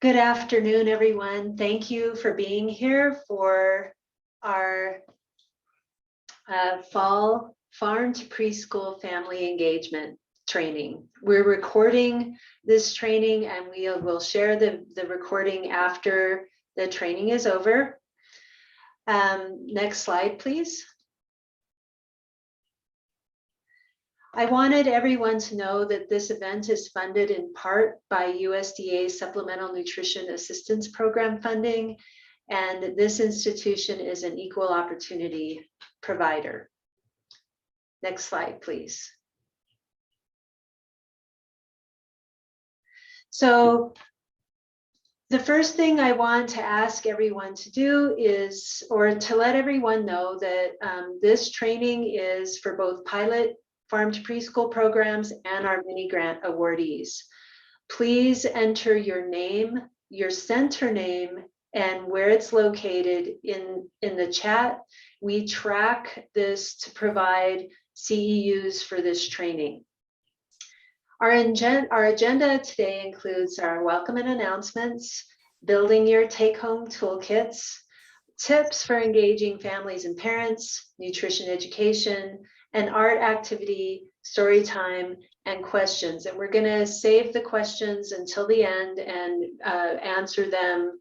Good afternoon, everyone. Thank you for being here for our fall farm to preschool family engagement training. We're recording this training and we will share the recording after the training is over. Next slide, please. I wanted everyone to know that this event is funded in part by USDA Supplemental Nutrition Assistance Program funding, and this institution is an equal opportunity provider. Next slide, please. So the first thing I want to ask everyone to do is, or to let everyone know that this training is for both pilot farm to preschool programs and our mini grant awardees. Please enter your name, your center name, and where it's located in the chat. We track this to provide CEUs for this training. Our agenda today includes our welcome and announcements, building your take-home toolkits, tips for engaging families and parents, nutrition education, an art activity, story time, and questions. And we're going to save the questions until the end and answer them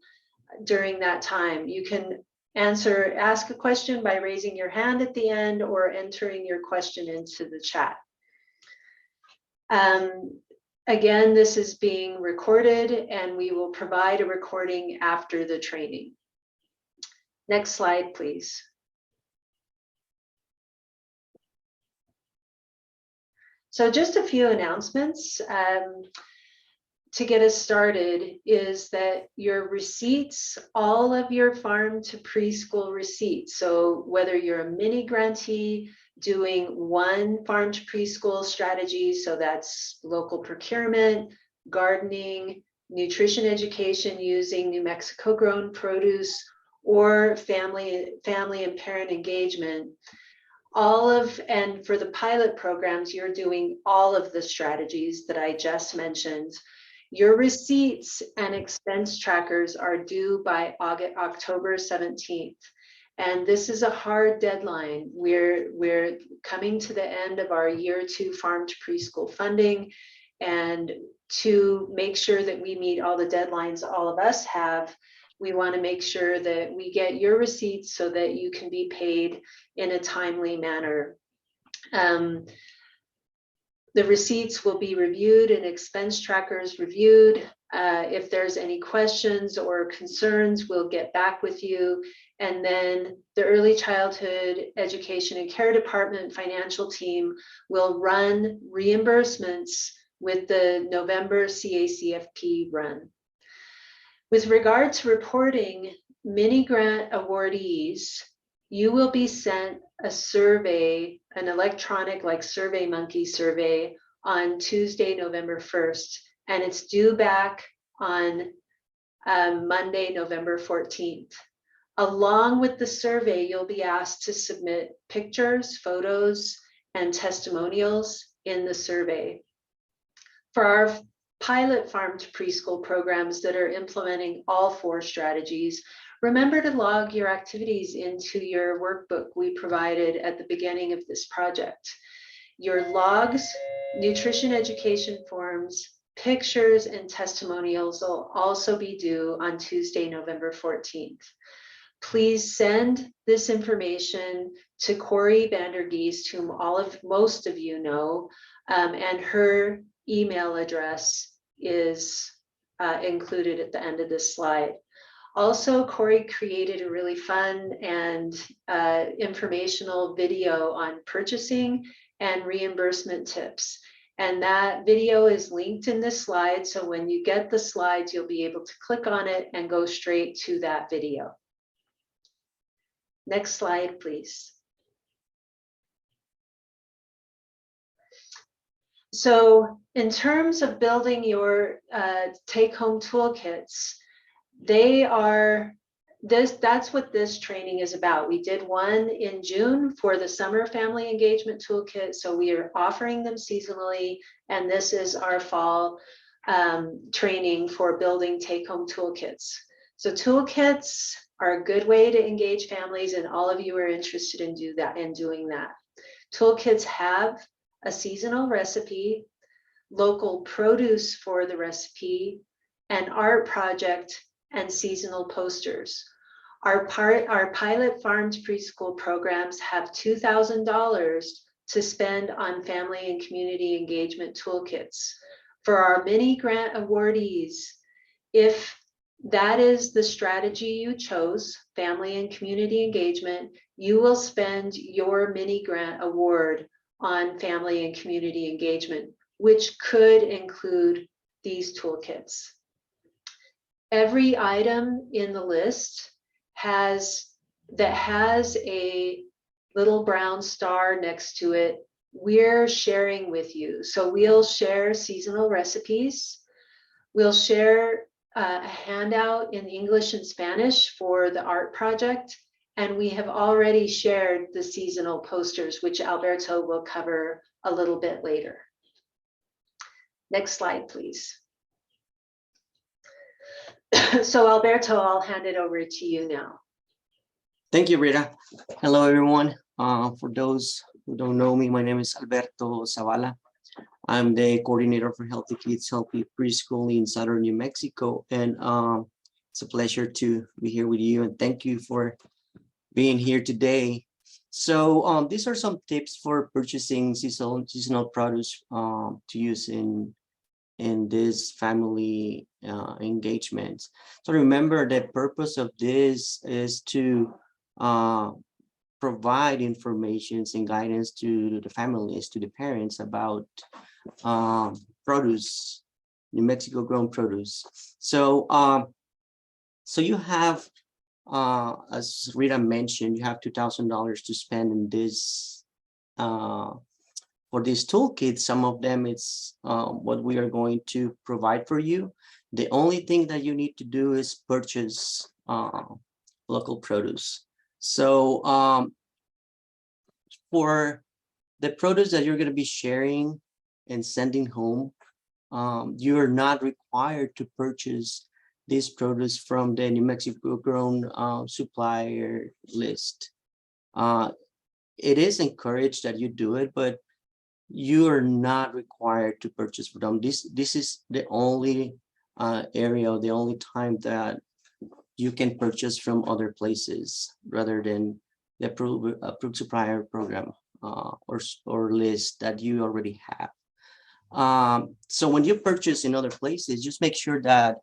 during that time. You can ask a question by raising your hand at the end or entering your question into the chat. Again, this is being recorded and we will provide a recording after the training. Next slide, please. So just a few announcements to get us started is that your receipts, all of your farm to preschool receipts, so whether you're a mini grantee doing one farm to preschool strategy, so that's local procurement, gardening, nutrition education using New Mexico grown produce, or family and parent engagement, and for the pilot programs, you're doing all of the strategies that I just mentioned. Your receipts and expense trackers are due by October 17th. And this is a hard deadline. We're coming to the end of our year 2 farm to preschool funding. And to make sure that we meet all the deadlines all of us have, we want to make sure that we get your receipts so that you can be paid in a timely manner. The receipts will be reviewed and expense trackers reviewed. If there's any questions or concerns, we'll get back with you. And then the Early Childhood Education and Care Department financial team will run reimbursements with the November CACFP run. With regard to reporting mini grant awardees, you will be sent a survey, an electronic like SurveyMonkey survey on Tuesday, November 1st, and it's due back on Monday, November 14th. Along with the survey, you'll be asked to submit pictures, photos, and testimonials in the survey. For our pilot farm to preschool programs that are implementing all 4 strategies, remember to log your activities into your workbook we provided at the beginning of this project. Your logs, nutrition education forms, pictures, and testimonials will also be due on Tuesday, November 14th. Please send this information to Corey Vandergeest, whom most of you know, and her email address is included at the end of this slide. Also, Corey created a really fun and informational video on purchasing and reimbursement tips. And that video is linked in this slide. So when you get the slides, you'll be able to click on it and go straight to that video. Next slide, please. So in terms of building your take-home toolkits, that's what this training is about. We did one in June for the summer family engagement toolkit, so we are offering them seasonally, and this is our fall training for building take-home toolkits. So toolkits are a good way to engage families, and all of you are interested in doing that. Toolkits have a seasonal recipe, local produce for the recipe, an art project, and seasonal posters. Our pilot farmed preschool programs have $2,000 to spend on family and community engagement toolkits. For our mini grant awardees, if that is the strategy you chose, family and community engagement, you will spend your mini grant award on family and community engagement, which could include these toolkits. Every item in the list has a little brown star next to it, we're sharing with you. So we'll share seasonal recipes. We'll share a handout in English and Spanish for the art project. And we have already shared the seasonal posters, which Alberto will cover a little bit later. Next slide, please. So Alberto, I'll hand it over to you now. Thank you, Rita. Hello, everyone. For those who don't know me, my name is Alberto Zavala. I'm the coordinator for Healthy Kids, Healthy Preschool in Southern New Mexico. And it's a pleasure to be here with you. And thank you for being here today. So these are some tips for purchasing seasonal produce to use in this family engagements. So remember, the purpose of this is to provide information and guidance to the families, to the parents about produce, New Mexico grown produce. So so you have, as Rita mentioned, you have $2,000 to spend in this for these toolkits. Some of them, it's what we are going to provide for you. The only thing that you need to do is purchase local produce. So for the produce that you're going to be sharing and sending home, you are not required to purchase this produce from the New Mexico grown supplier list. It is encouraged that you do it, but you are not required to purchase from them. This is the only area, the only time that you can purchase from other places rather than the approved supplier program or list that you already have. So when you purchase in other places, just make sure that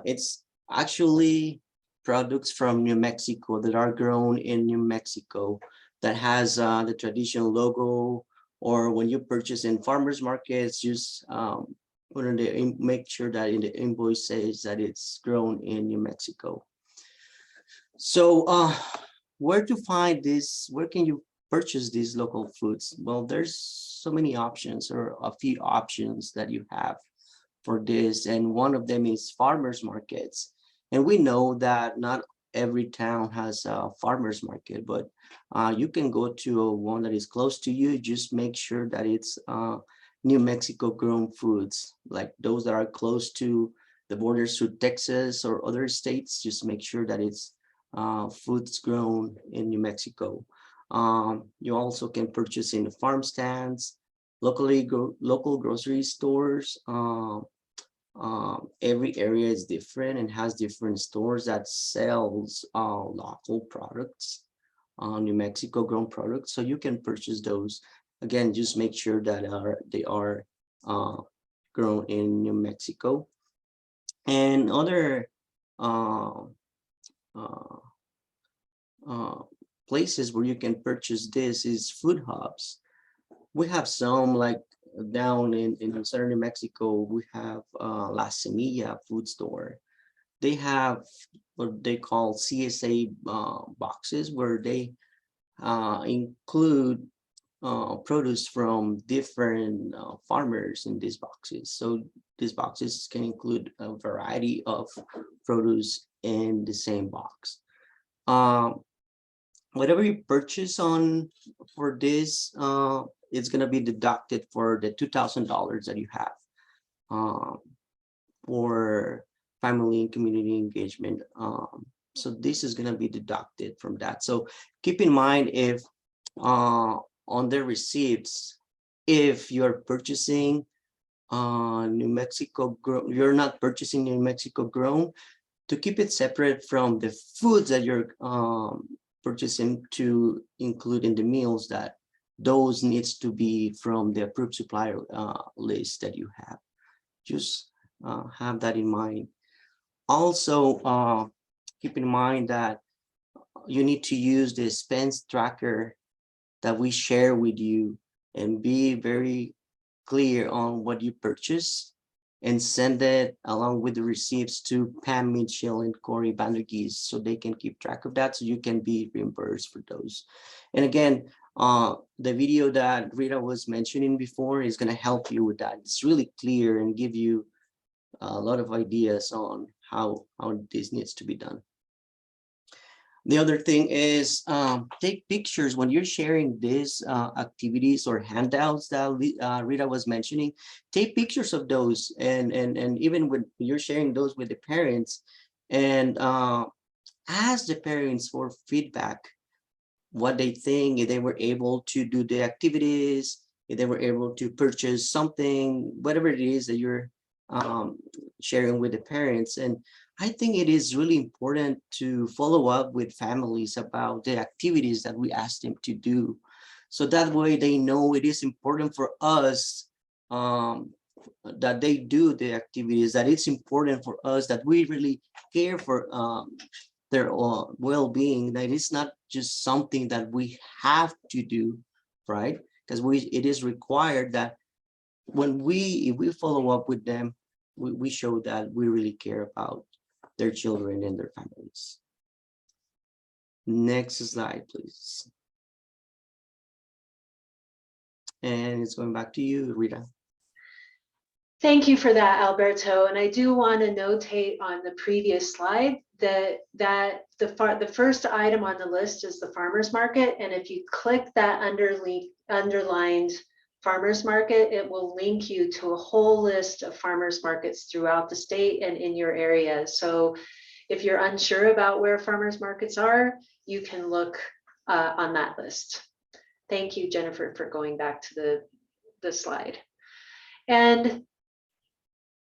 it's actually products from New Mexico that are grown in New Mexico, that has the traditional logo. Or when you purchase in farmers markets, just make sure that in the invoice says that it's grown in New Mexico. So where to find this? Where can you purchase these local foods? Well, there's so many options, or a few options that you have for this, and one of them is farmers markets. And we know that not every town has a farmers market, but you can go to one that is close to you. Just make sure that it's New Mexico grown foods, like those that are close to the borders to Texas or other states. Just make sure that it's foods grown in New Mexico. You also can purchase in the farm stands, local grocery stores. Every area is different and has different stores that sells local products, New Mexico grown products. So you can purchase those. Again, just make sure that they are grown in New Mexico. And other places where you can purchase this is food hubs. We have some, like down in southern New Mexico, we have La Semilla food store. They have what they call CSA boxes, where they include produce from different farmers in these boxes. So these boxes can include a variety of produce in the same box. Whatever you purchase for this, it's going to be deducted for the $2,000 that you have. for family and community engagement. So this is going to be deducted from that. So keep in mind, if on the receipts, if you're purchasing New Mexico grown, you're not purchasing New Mexico grown, to keep it separate from the foods that you're purchasing to include in the meals, that those needs to be from the approved supplier list that you have. Just have that in mind. Also, keep in mind that you need to use the expense tracker that we share with you and be very clear on what you purchase, and send it along with the receipts to Pam Mitchell and Corey Vandergees so they can keep track of that, so you can be reimbursed for those. And again, the video that Rita was mentioning before is going to help you with that. It's really clear and give you a lot of ideas on how this needs to be done. The other thing is, take pictures when you're sharing these activities or handouts that Rita was mentioning. Take pictures of those, and even when you're sharing those with the parents, and ask the parents for feedback, what they think, if they were able to do the activities, if they were able to purchase something, whatever it is that you're sharing with the parents. And I think it is really important to follow up with families about the activities that we ask them to do. So that way they know it is important for us that they do the activities, that it's important for us, that we really care for their well-being, that it's not just something that we have to do, right? Because it is required that when if we follow up with them, we show that we really care about their children and their families. Next slide, please. And it's going back to you, Rita. Thank you for that, Alberto. And I do want to notate on the previous slide that the first item on the list is the farmers market. And if you click that underlined farmers market, it will link you to a whole list of farmers markets throughout the state and in your area. So if you're unsure about where farmers markets are, you can look on that list. Thank you, Jennifer, for going back to the slide. And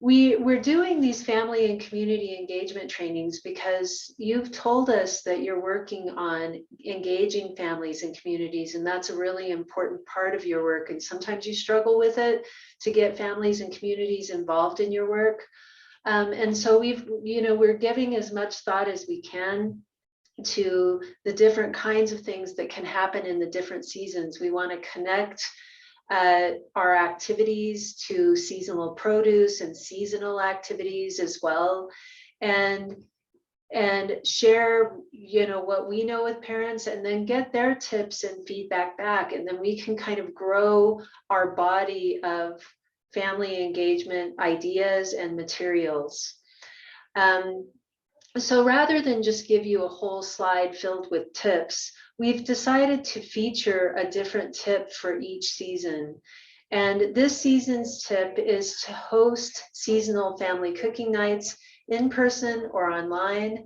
we're doing these family and community engagement trainings because you've told us that you're working on engaging families and communities, and that's a really important part of your work. And sometimes you struggle with it to get families and communities involved in your work. And so we're giving as much thought as we can to the different kinds of things that can happen in the different seasons. We want to connect our activities to seasonal produce and seasonal activities as well, and share what we know with parents, and then get their tips and feedback back, and then we can kind of grow our body of family engagement ideas and materials. So rather than just give you a whole slide filled with tips, we've decided to feature a different tip for each season. And this season's tip is to host seasonal family cooking nights in person or online,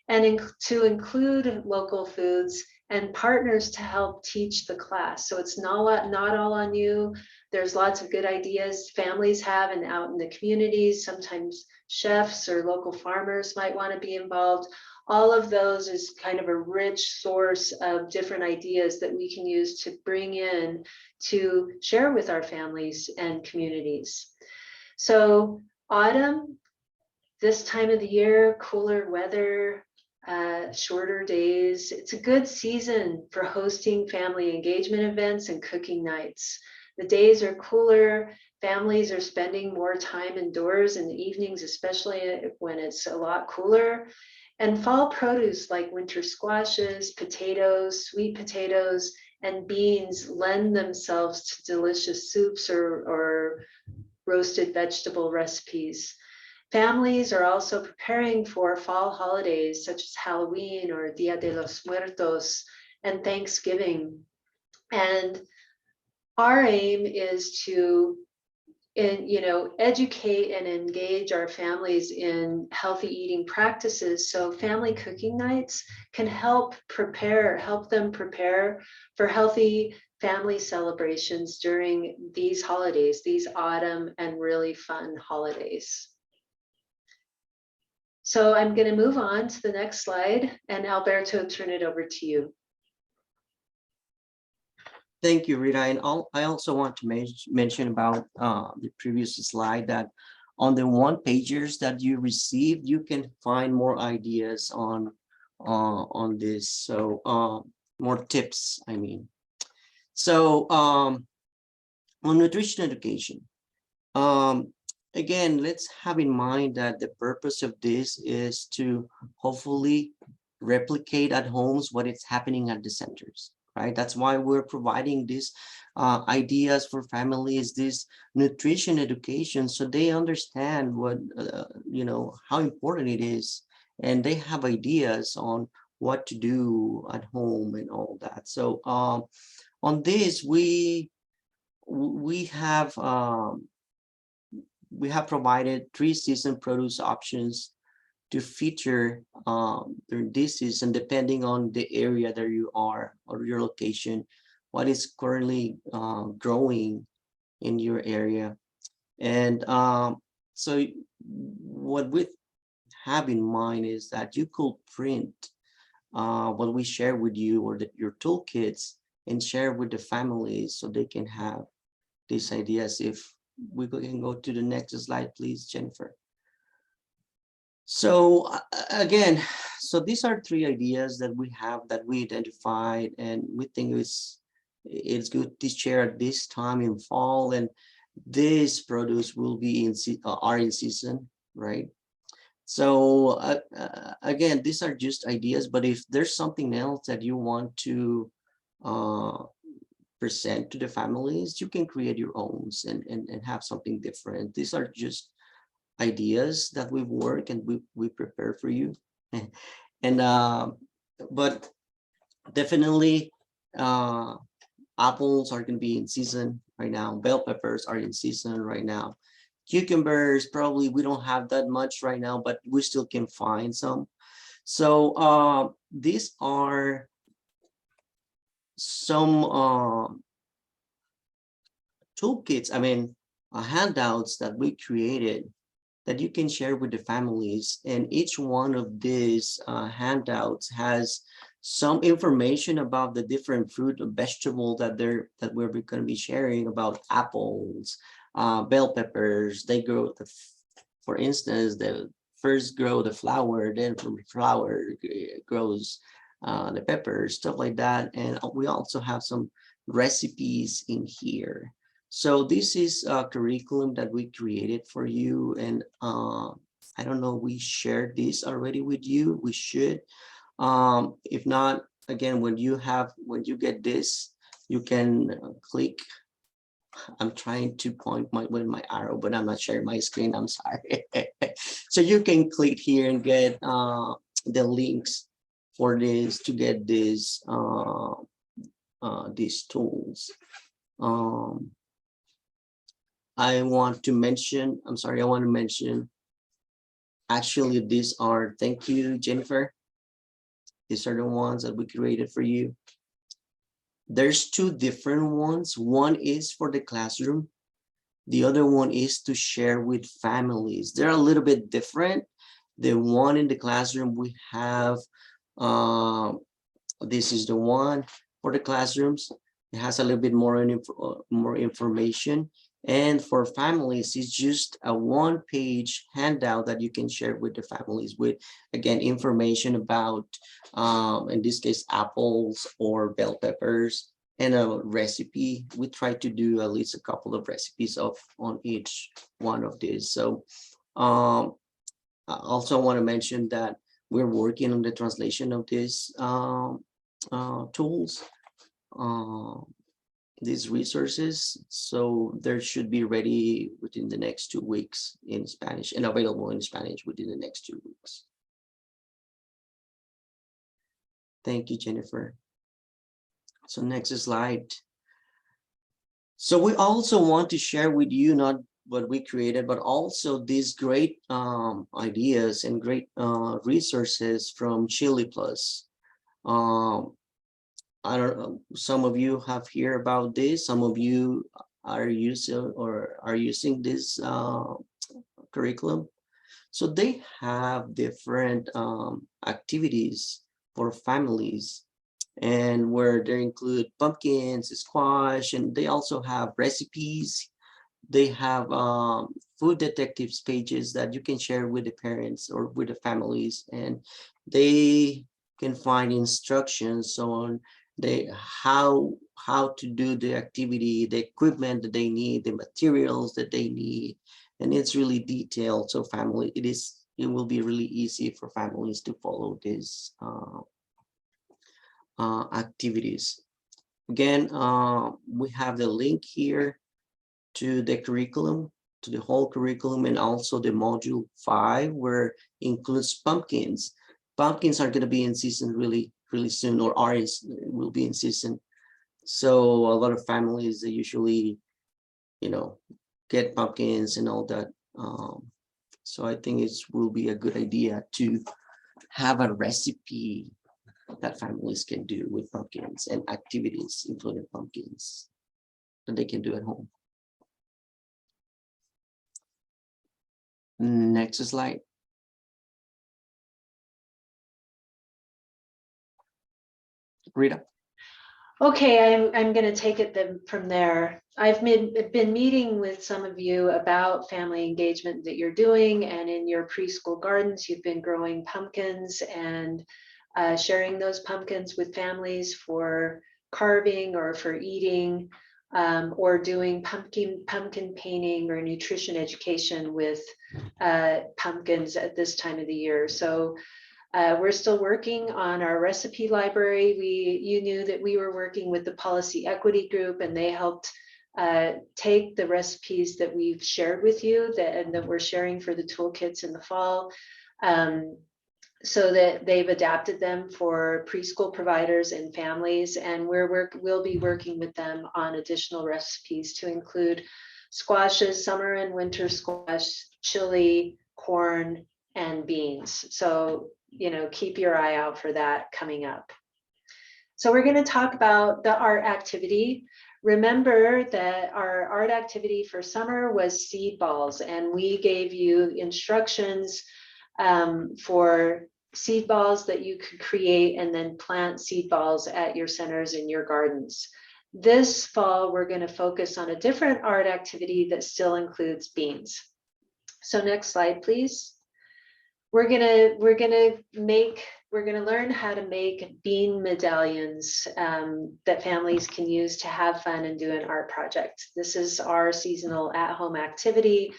and to include local foods and partners to help teach the class. So it's not all on you. There's lots of good ideas families have and out in the communities. Sometimes chefs or local farmers might want to be involved. All of those is kind of a rich source of different ideas that we can use to bring in to share with our families and communities. So autumn, this time of the year, cooler weather, shorter days. It's a good season for hosting family engagement events and cooking nights. The days are cooler. Families are spending more time indoors in the evenings, especially when it's a lot cooler. And fall produce like winter squashes, potatoes, sweet potatoes, and beans lend themselves to delicious soups or roasted vegetable recipes. Families are also preparing for fall holidays such as Halloween or Dia de los Muertos and Thanksgiving. And our aim is to and, educate and engage our families in healthy eating practices. So family cooking nights can help them prepare for healthy family celebrations during these holidays, these autumn and really fun holidays. So I'm going to move on to the next slide, and Alberto, turn it over to you. Thank you, Rita. And I also want to mention about the previous slide that on the one pagers that you received, you can find more ideas on this. So more tips, I mean. So on nutrition education, again, let's have in mind that the purpose of this is to hopefully replicate at homes what is happening at the centers, right? That's why we're providing these ideas for families, this nutrition education, so they understand what, how important it is, and they have ideas on what to do at home and all that. So on this, we have provided 3 season produce options to feature during this season, depending on the area that you are or your location, what is currently growing in your area. And so what we have in mind is that you could print what we share with you or your toolkits and share with the families so they can have these ideas. If we can go to the next slide, please, Jennifer. So again, so these are 3 ideas that we have that we identified, and we think it's good to share at this time in fall, and this produce will be are in season, right? So again, these are just ideas, but if there's something else that you want to present to the families, you can create your own and have something different. These are just ideas that we've worked and we prepare for you. And but definitely apples are going to be in season right now. Bell peppers are in season right now. Cucumbers, probably we don't have that much right now, but we still can find some. So these are some toolkits, I mean, handouts that we created that you can share with the families. And each one of these handouts has some information about the different fruit and vegetable that we're going to be sharing, about apples, bell peppers. They grow, for instance, the first grow the flower, then from the flower grows the peppers, stuff like that. And we also have some recipes in here. So this is a curriculum that we created for you, and I don't know, we shared this already with you. We should. If not, again, when you get this, you can click. I'm trying to point with my arrow, but I'm not sharing my screen. I'm sorry. So you can click here and get the links for this to get these tools. I want to mention, actually, these are, thank you, Jennifer. These are the ones that we created for you. There's 2 different ones. One is for the classroom. The other one is to share with families. They're a little bit different. The one in the classroom, we have, this is the one for the classrooms. It has a little bit more information. And for families, it's just a 1-page handout that you can share with the families with, again, information about, in this case, apples or bell peppers, and a recipe. We try to do at least a couple of recipes on each one of these. So I also want to mention that we're working on the translation of these tools. These resources, so they should be ready within the next 2 weeks in Spanish and available in Spanish within the next 2 weeks. Thank you, Jennifer. So next slide. So we also want to share with you not what we created, but also these great ideas and great resources from Chili Plus. Um, I don't know, some of you have heard about this, some of you are using this curriculum. So they have different activities for families, and where they include pumpkins, squash, and they also have recipes. They have food detectives pages that you can share with the parents or with the families, and they can find instructions on they how to do the activity, the equipment that they need, the materials that they need, and it's really detailed. So it will be really easy for families to follow these activities. Again, we have the link here to the curriculum, to the whole curriculum, and also the module 5, where includes pumpkins. Pumpkins are going to be in season really soon, or will be in season. So a lot of families, they usually, get pumpkins and all that. So I think it will be a good idea to have a recipe that families can do with pumpkins and activities, including pumpkins, that they can do at home. Next slide. Rita. Okay, I'm going to take it from there. I've been meeting with some of you about family engagement that you're doing, and in your preschool gardens, you've been growing pumpkins and sharing those pumpkins with families for carving or for eating, or doing pumpkin painting or nutrition education with pumpkins at this time of the year. So we're still working on our recipe library. You knew that we were working with the Policy Equity Group, and they helped take the recipes that we've shared with you and that we're sharing for the toolkits in the fall, so that they've adapted them for preschool providers and families. And we'll be working with them on additional recipes to include squashes, summer and winter squash, chili, corn, and beans. So keep your eye out for that coming up. So we're going to talk about the art activity. Remember that our art activity for summer was seed balls, and we gave you instructions for seed balls that you could create and then plant seed balls at your centers in your gardens. This fall, we're going to focus on a different art activity that still includes beans. So next slide, please. We're gonna learn how to make bean medallions that families can use to have fun and do an art project. This is our seasonal at-home activity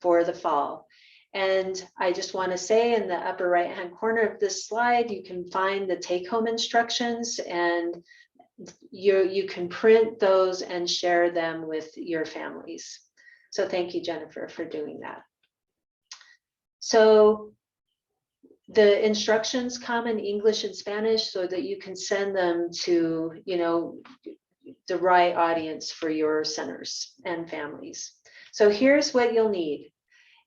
for the fall. And I just want to say, in the upper right-hand corner of this slide, you can find the take-home instructions, and you can print those and share them with your families. So thank you, Jennifer, for doing that. So the instructions come in English and Spanish so that you can send them to, the right audience for your centers and families. So here's what you'll need.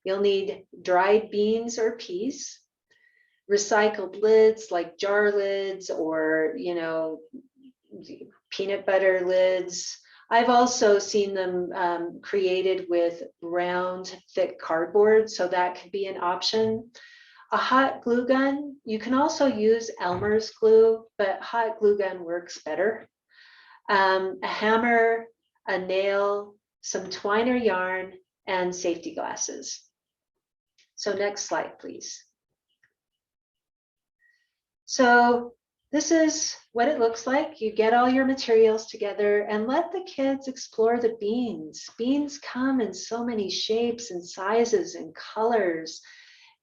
You'll need dried beans or peas, recycled lids like jar lids or, peanut butter lids. I've also seen them created with round, thick cardboard, so that could be an option. A hot glue gun, you can also use Elmer's glue, but hot glue gun works better. A hammer, a nail, some twine or yarn, and safety glasses. So next slide, please. So this is what it looks like. You get all your materials together and let the kids explore the beans. Beans come in so many shapes and sizes and colors.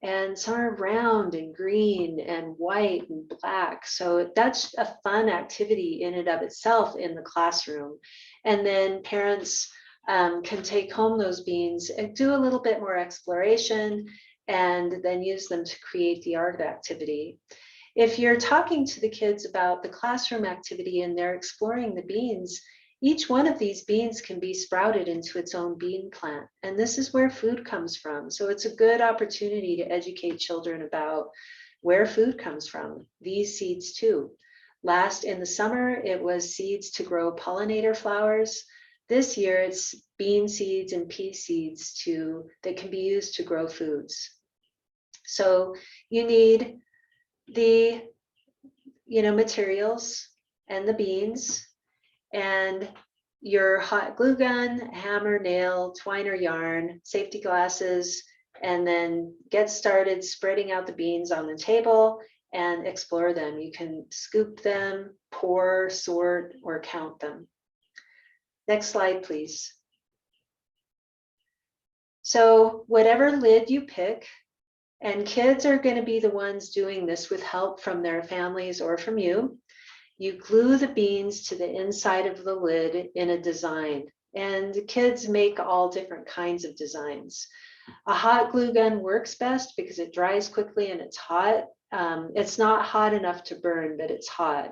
And some are round and green and white and black. So that's a fun activity in and of itself in the classroom. And then parents can take home those beans and do a little bit more exploration and then use them to create the art activity. If you're talking to the kids about the classroom activity and they're exploring the beans, Each one of these beans can be sprouted into its own bean plant, and this is where food comes from. So it's a good opportunity to educate children about where food comes from, these seeds too. Last in the summer, it was seeds to grow pollinator flowers. This year, it's bean seeds and pea seeds that can be used to grow foods. So you need the materials and the beans and your hot glue gun, hammer, nail, twine or yarn, safety glasses, and then get started spreading out the beans on the table and explore them. You can scoop them, pour, sort, or count them. Next slide, please. So whatever lid you pick, and kids are going to be the ones doing this with help from their families or from you. You glue the beans to the inside of the lid in a design, and kids make all different kinds of designs. A hot glue gun works best because it dries quickly and it's hot. It's not hot enough to burn, but it's hot.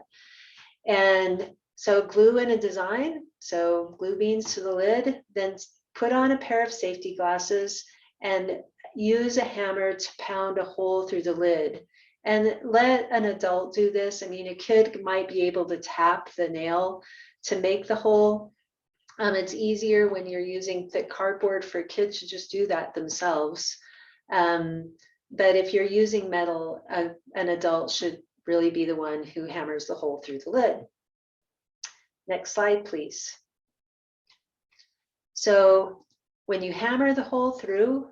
And so glue in a design, so glue beans to the lid, then put on a pair of safety glasses and use a hammer to pound a hole through the lid. And let an adult do this. I mean, a kid might be able to tap the nail to make the hole. It's easier when you're using thick cardboard for kids to just do that themselves. But if you're using metal, an adult should really be the one who hammers the hole through the lid. Next slide, please. So when you hammer the hole through,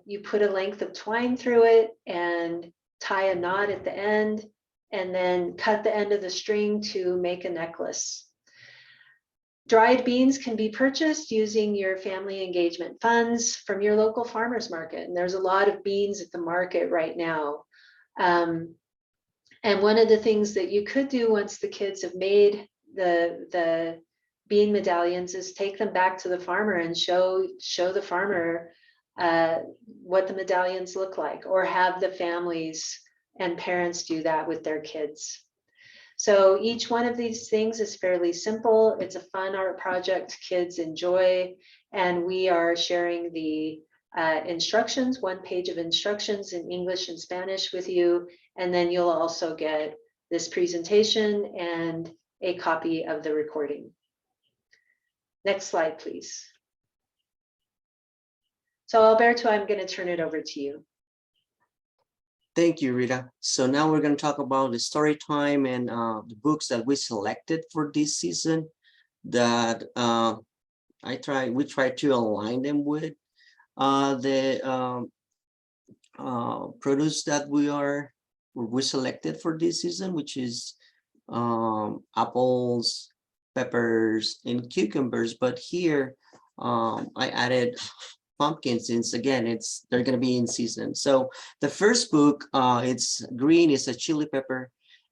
you put a length of twine through it and tie a knot at the end, and then cut the end of the string to make a necklace. Dried beans can be purchased using your family engagement funds from your local farmers market. And there's a lot of beans at the market right now. And one of the things that you could do once the kids have made the bean medallions is take them back to the farmer and show the farmer what the medallions look like, or have the families and parents do that with their kids. So each one of these things is fairly simple. It's a fun art project kids enjoy, and we are sharing the instructions, one page of instructions in English and Spanish with you, and then you'll also get this presentation and a copy of the recording. Next slide, please. So Alberto, I'm going to turn it over to you. Thank you, Rita. So now we're going to talk about the story time and the books that we selected for this season that we try to align them with the produce that we selected for this season, which is apples, peppers, and cucumbers. But here I added pumpkins, since again they're going to be in season. So the first book, it's green, is a chili pepper,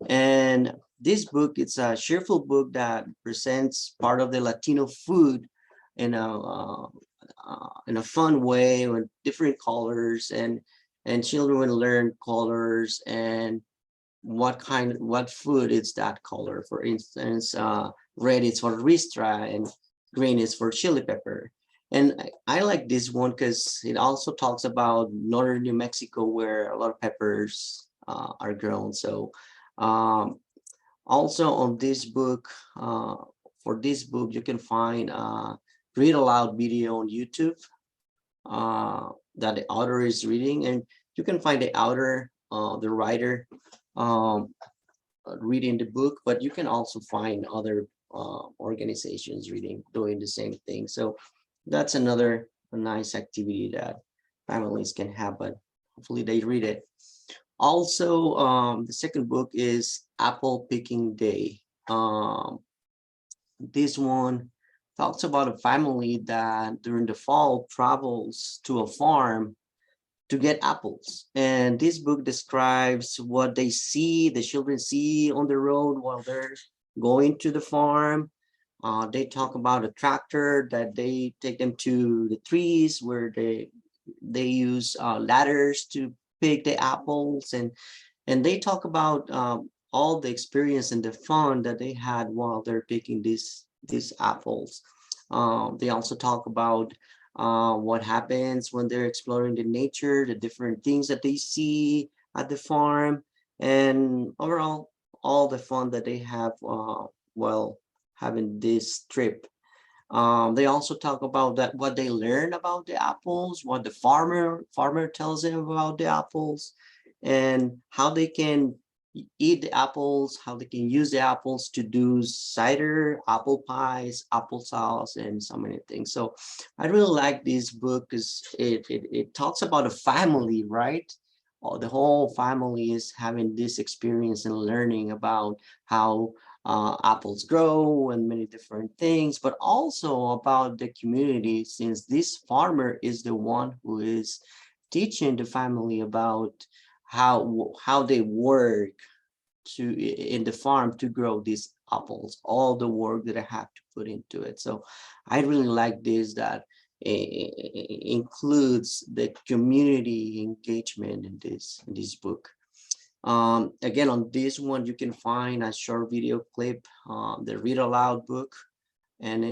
and this book, it's a cheerful book that presents part of the Latino food in a fun way with different colors, and children will learn colors and what food is that color. For instance, red is for ristra and green is for chili pepper. And I like this one because it also talks about northern New Mexico, where a lot of peppers are grown. So also on this book, for this book, you can find a read aloud video on YouTube that the author is reading, and you can find the author, the writer, reading the book, but you can also find other organizations doing the same thing. So that's another nice activity that families can have, but hopefully they read it. Also, the second book is Apple Picking Day. This one talks about a family that during the fall travels to a farm to get apples. And this book describes what the children see on the road while they're going to the farm. They talk about a tractor that they take them to the trees where they use ladders to pick the apples, and they talk about all the experience and the fun that they had while they're picking these apples. They also talk about what happens when they're exploring the nature, the different things that they see at the farm, and overall, all the fun that they have while having this trip. They also talk about that what they learn about the apples, what the farmer tells them about the apples, and how they can eat the apples, how they can use the apples to do cider, apple pies, applesauce, and so many things. So I really like this book because it talks about a family, right? The whole family is having this experience and learning about how apples grow and many different things, but also about the community, since this farmer is the one who is teaching the family about how they work in the farm to grow these apples, all the work that I have to put into it. So I really like this, that includes the community engagement in this book. Again, on this one, you can find a short video clip, the read aloud book, and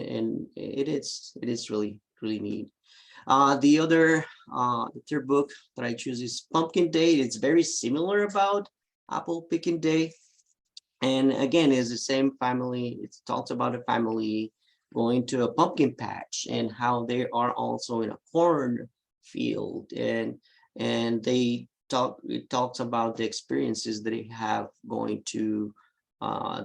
it is really neat. The third book that I choose is Pumpkin Day. It's very similar about apple picking day, and again, it's the same family. It talks about a family going to a pumpkin patch and how they are also in a corn field, and it talks about the experiences that they have going to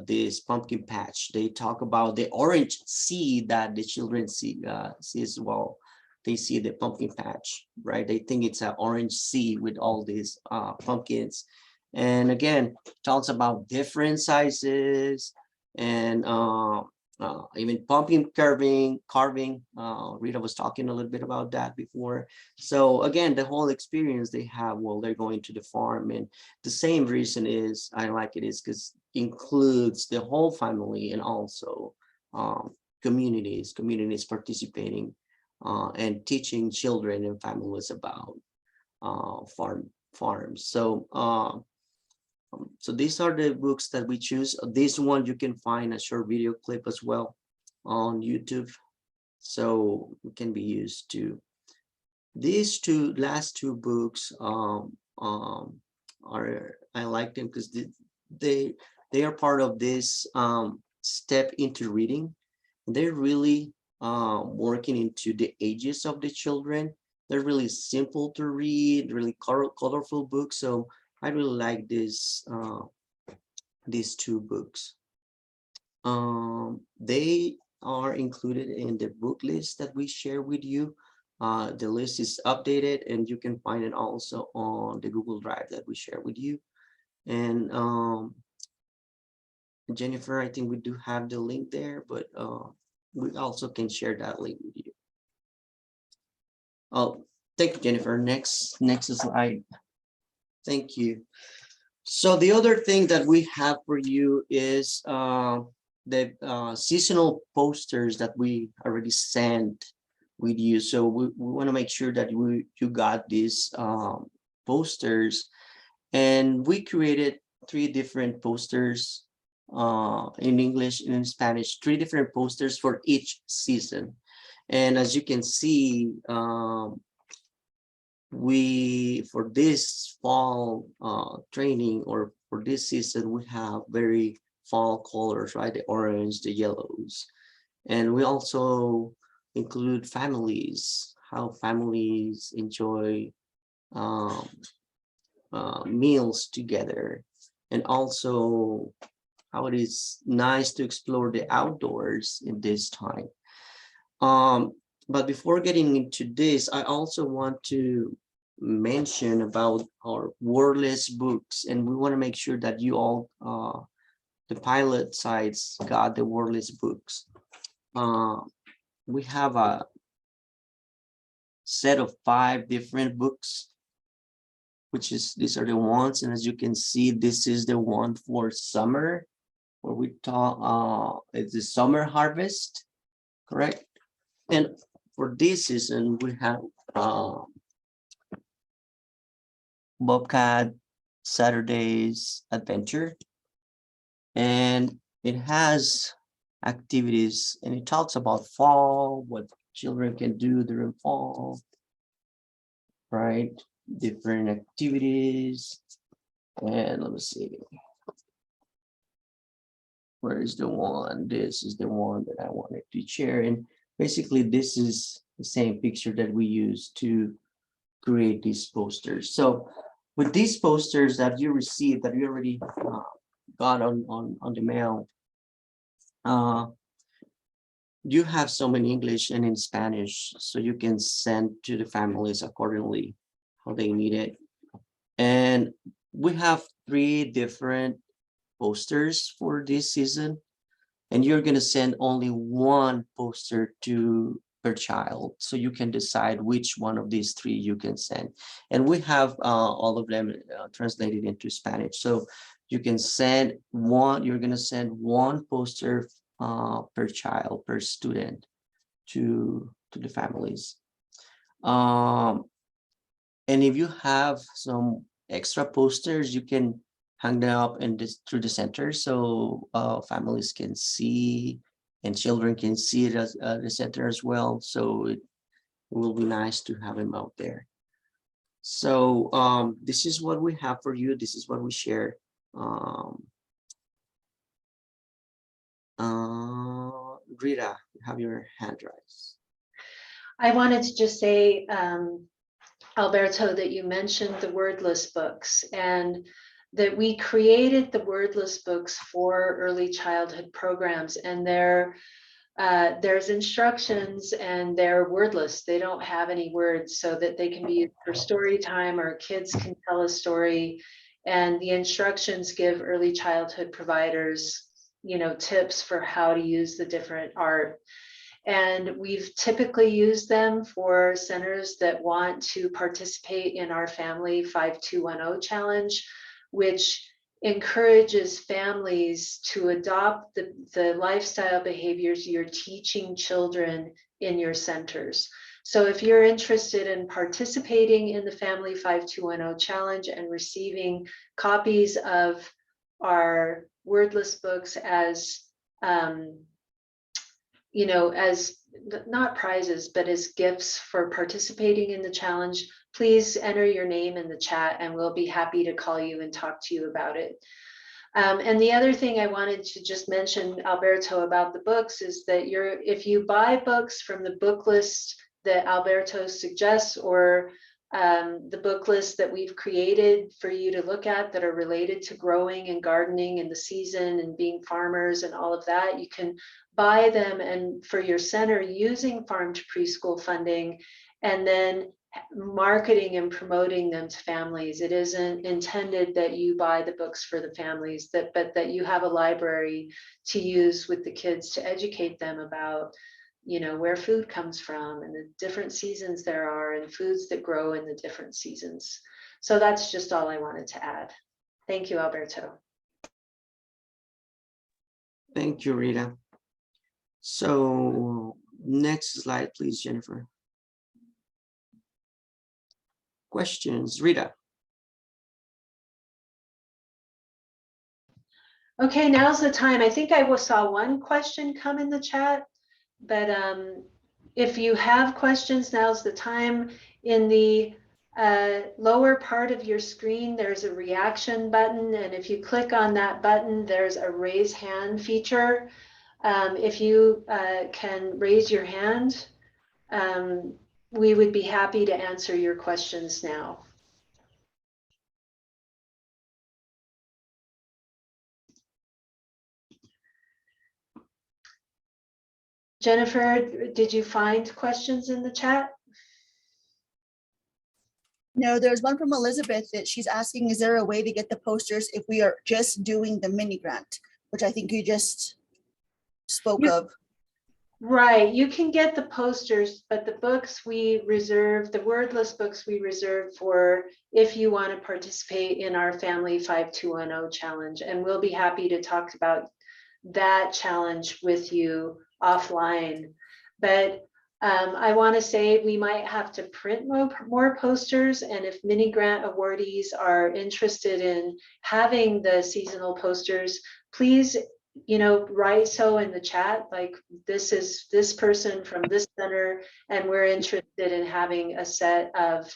this pumpkin patch. They talk about the orange seed that the children sees while they see the pumpkin patch, right? They think it's an orange seed with all these pumpkins. And again, talks about different sizes and even pumpkin carving. Rita was talking a little bit about that before. So again, the whole experience they have while they're going to the farm, and the same reason is I like it is because includes the whole family and also communities participating and teaching children and families about farms. So these are the books that we choose. This one you can find a short video clip as well on YouTube, so it can be used too. These last two books are, I like them because they are part of this step into reading. They're really working into the ages of the children. They're really simple to read, really colorful books. So I really like these two books. They are included in the book list that we share with you. The list is updated, and you can find it also on the Google Drive that we share with you. And Jennifer, I think we do have the link there, but we also can share that link with you. Oh, thank you, Jennifer. Next slide. Thank you. So the other thing that we have for you is the seasonal posters that we already sent with you. So we want to make sure that you got these posters, and we created 3 different posters in English and in Spanish, 3 different posters for each season. And as you can see, for this fall training, or for this season, we have very fall colors, right? The orange, the yellows, and we also include families, how families enjoy meals together, and also how it is nice to explore the outdoors in this time. But before getting into this, I also want to mention about our wordless books, and we want to make sure that you all, the pilot sites, got the wordless books. We have a set of 5 different books, these are the ones, and as you can see, this is the one for summer, where we talk, it's the summer harvest, correct? And for this season, we have Bobcat Saturday's Adventure. And it has activities, and it talks about fall, what children can do during fall, right? Different activities. And let me see. Where is the one? This is the one that I wanted to share. And basically, this is the same picture that we use to create these posters. So with these posters that you received, that you already got on the mail, you have some in English and in Spanish, so you can send to the families accordingly how they need it. And we have 3 different posters for this season, and you're going to send only 1 poster to per child, so you can decide which one of these 3 you can send. And we have all of them translated into Spanish, so you can send one. You're going to send 1 poster per child, per student, to the families. And if you have some extra posters, you can hang them up in this through the center, so families can see and children can see it as the center as well. So it will be nice to have them out there. So this is what we have for you. This is what we share. Rita, you have your hand raised. I wanted to just say, Alberto, that you mentioned the wordless books, and that we created the wordless books for early childhood programs, and there's instructions and they're wordless. They don't have any words, so that they can be used for story time, or kids can tell a story. And the instructions give early childhood providers, tips for how to use the different art. And we've typically used them for centers that want to participate in our Family 5210 Challenge, which encourages families to adopt the lifestyle behaviors you're teaching children in your centers. So if you're interested in participating in the Family 5210 Challenge and receiving copies of our wordless books as as not prizes, but as gifts for participating in the challenge, please enter your name in the chat and we'll be happy to call you and talk to you about it. And the other thing I wanted to just mention, Alberto, about the books is that if you buy books from the book list that Alberto suggests, or the book list that we've created for you to look at that are related to growing and gardening in the season and being farmers and all of that, you can buy them and for your center using farm to preschool funding, and then marketing and promoting them to families. It isn't intended that you buy the books for the families, but that you have a library to use with the kids to educate them about where food comes from and the different seasons there are and foods that grow in the different seasons. So that's just all I wanted to add. Thank you, Alberto. Thank you, Rita. So next slide, please, Jennifer. Questions, Rita. Okay, now's the time. I think I saw one question come in the chat, but if you have questions, now's the time. In the lower part of your screen, there's a reaction button, and if you click on that button, there's a raise hand feature. If you can raise your hand, we would be happy to answer your questions now. Jennifer, did you find questions in the chat? No, there's one from Elizabeth that she's asking, is there a way to get the posters if we are just doing the mini grant, which I think you just spoke of. Right, you can get the posters, but the books we reserve, the wordless books we reserve for if you want to participate in our Family 5210 Challenge. And we'll be happy to talk about that challenge with you offline. But I want to say we might have to print more posters, and if mini grant awardees are interested in having the seasonal posters, please, write so in the chat, like this is this person from this center, and we're interested in having a set of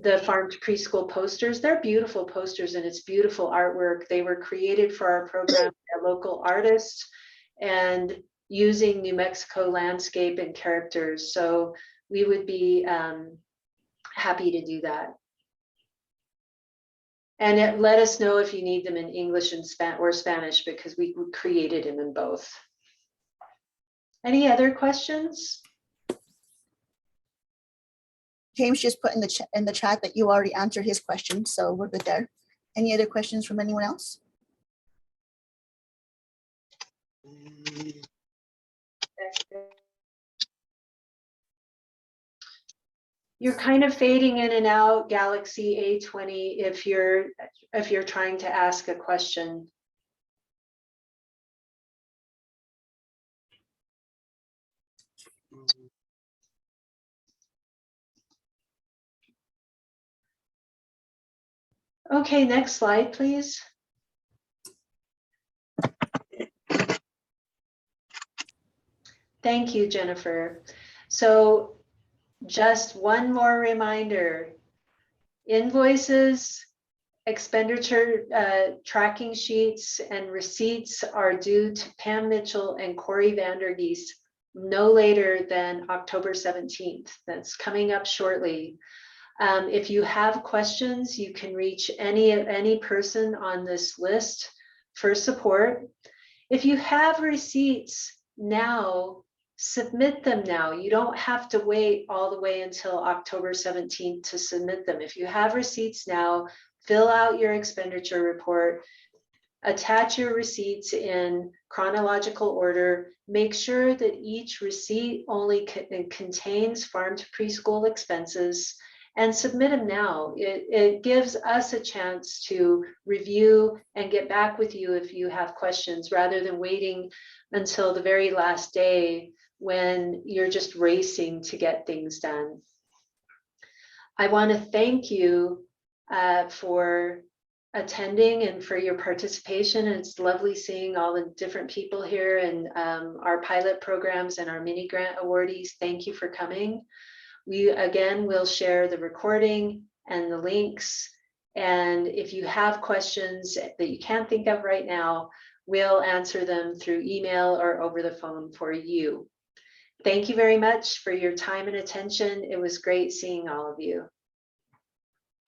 the farm to preschool posters. They're beautiful posters and it's beautiful artwork. They were created for our program by local artists and using New Mexico landscape and characters. So we would be happy to do that. And let us know if you need them in English and Spanish, because we created them in both. Any other questions? James just put in the chat that you already answered his question, so we're good there. Any other questions from anyone else? You're kind of fading in and out, Galaxy A20, if you're trying to ask a question. Okay, next slide, please. Thank you, Jennifer. So just one more reminder, invoices, expenditure tracking sheets, and receipts are due to Pam Mitchell and Corey Vandergeest no later than October 17th. That's coming up shortly. If you have questions, you can reach any person on this list for support. If you have receipts now, submit them now. You don't have to wait all the way until October 17th to submit them. If you have receipts now, fill out your expenditure report, attach your receipts in chronological order, make sure that each receipt only contains farm to preschool expenses, and submit them now. It gives us a chance to review and get back with you if you have questions, rather than waiting until the very last day when you're just racing to get things done. I want to thank you for attending and for your participation. And it's lovely seeing all the different people here and our pilot programs and our mini grant awardees. Thank you for coming. We again will share the recording and the links. And if you have questions that you can't think of right now, we'll answer them through email or over the phone for you. Thank you very much for your time and attention. It was great seeing all of you.